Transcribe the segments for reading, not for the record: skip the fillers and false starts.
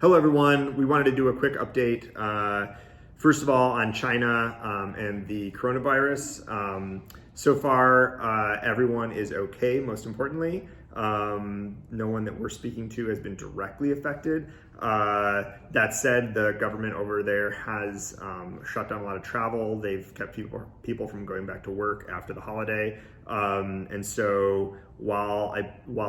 Hello, everyone. We wanted to do a quick update. First of all, on China and the coronavirus. So far, everyone is okay, most importantly. No one that we're speaking to has been directly affected. That said, the government over there has shut down a lot of travel. They've kept people from going back to work after the holiday. And so while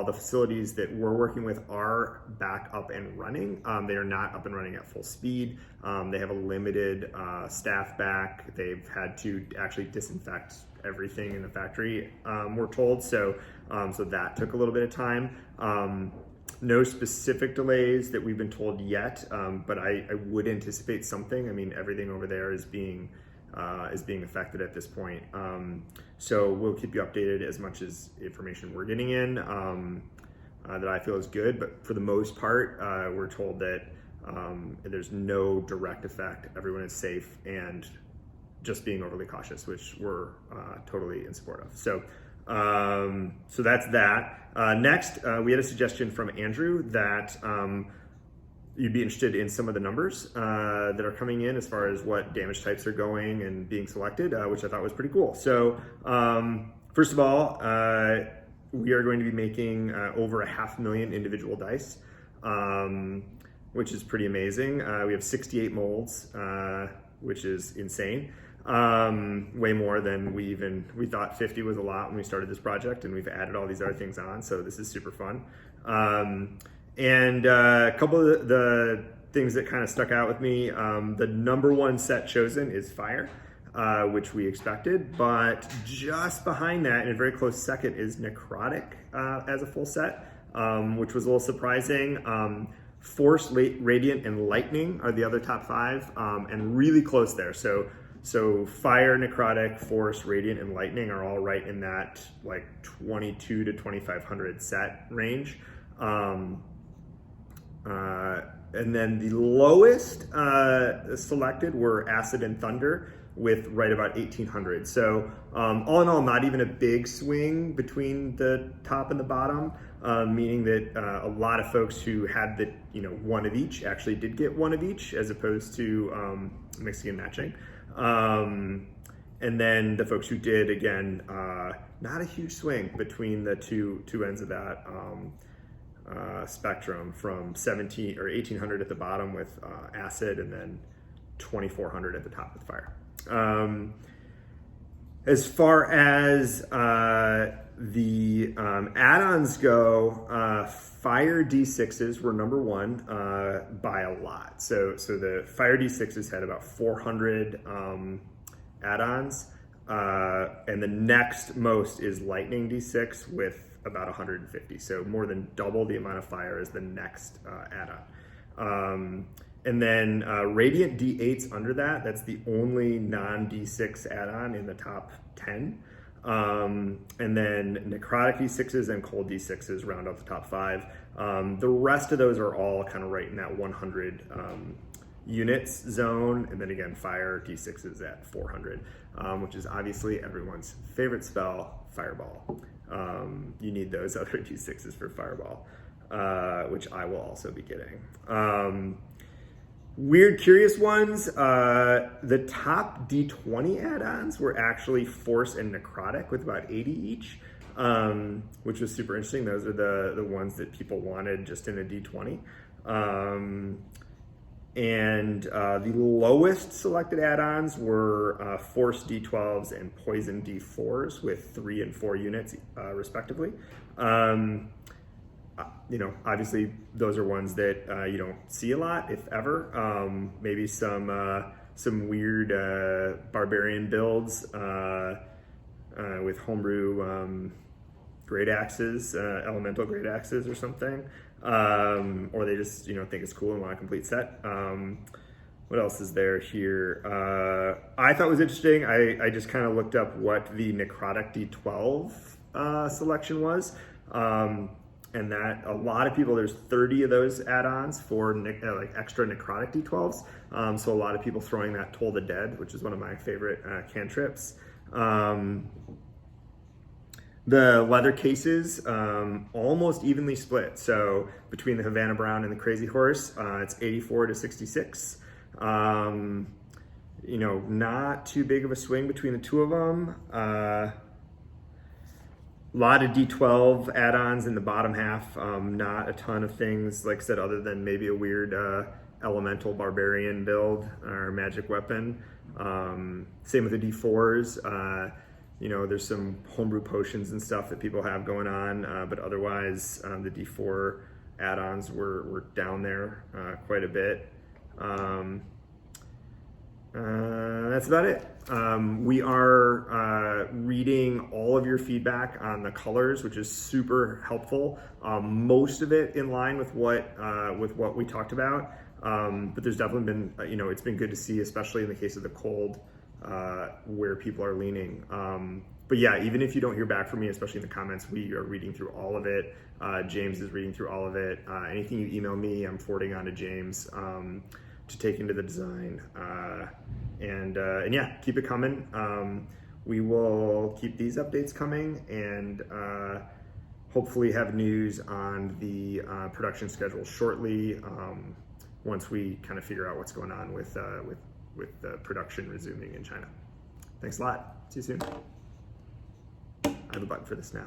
the facilities that we're working with are back up and running, they are not up and running at full speed. They have a limited staff back. They've had to actually disinfect everything in the factory, we're told. So that took a little bit of time. No specific delays that we've been told yet, but I would anticipate something. I mean, everything over there is being affected at this point. So we'll keep you updated as much as information we're getting in that I feel is good. But for the most part, we're told that there's no direct effect. Everyone is safe and just being overly cautious, which we're totally in support of. So that's that. Next, we had a suggestion from Andrew that you'd be interested in some of the numbers that are coming in as far as what damage types are going and being selected, which I thought was pretty cool. So first of all, we are going to be making over 500,000 individual dice, which is pretty amazing. We have 68 molds, which is insane. Way more than we thought. 50 was a lot when we started this project, and we've added all these other things on, so this is super fun. And a couple of the things that kind of stuck out with me, the number one set chosen is Fire, which we expected, but just behind that, in a very close second, is Necrotic as a full set, which was a little surprising. Force, Radiant, and Lightning are the other top five, and really close there. So Fire, Necrotic, Force, Radiant, and Lightning are all right in that like 22 to 2,500 set range. And then the lowest selected were Acid and Thunder with right about 1,800. So all in all, not even a big swing between the top and the bottom, meaning that a lot of folks who had the one of each actually did get one of each, as opposed to mixing and matching. And then the folks who did, again, not a huge swing between the two ends of that spectrum, from 17 or 1,800 at the bottom with Acid, and then 2,400 at the top with Fire. As far as the add-ons go, Fire D6s were number one by a lot. So the Fire D6s had about 400 add-ons, and the next most is Lightning D6 with about 150. So more than double the amount of Fire as the next add-on. And then Radiant D8s under that. That's the only non-D6 add-on in the top 10. And then Necrotic D6s and Cold D6s round out the top five. The rest of those are all kind of right in that 100 units zone. And then again, Fire D6s at 400, which is obviously everyone's favorite spell, Fireball. You need those other D6s for Fireball, which I will also be getting. Weird, curious ones. The top D20 add-ons were actually Force and Necrotic with about 80 each, which was super interesting. Those are the ones that people wanted just in a D20. And the lowest selected add-ons were Force D12s and Poison D4s with 3 and 4 units respectively. Obviously those are ones that you don't see a lot, if ever. Maybe some weird barbarian builds with homebrew great axes, elemental great axes or something. Or they just think it's cool and want a complete set. What else is there here? I thought was interesting. I just kind of looked up what the Necrotic D12 selection was. And that a lot of people, there's 30 of those add-ons for like extra Necrotic D12s. So a lot of people throwing that Toll the Dead, which is one of my favorite cantrips. The leather cases, almost evenly split. So between the Havana Brown and the Crazy Horse, it's 84 to 66. You know, not too big of a swing between the two of them. A lot of D12 add-ons in the bottom half. Not a ton of things, like I said, other than maybe a weird elemental barbarian build or magic weapon. Same with the D4s. You know, there's some homebrew potions and stuff that people have going on, but otherwise the D4 add-ons were down there quite a bit. That's about it. We are reading all of your feedback on the colors, which is super helpful. Most of it in line with what we talked about, but there's definitely been, you know, it's been good to see, especially in the case of the cold, where people are leaning. But yeah, even if you don't hear back from me, especially in the comments, we are reading through all of it. James is reading through all of it. Anything you email me, I'm forwarding on to James to take into the design. And yeah, keep it coming. We will keep these updates coming, and hopefully have news on the production schedule shortly, once we kind of figure out what's going on with the production resuming in China. Thanks a lot. See you soon. I have a button for this now.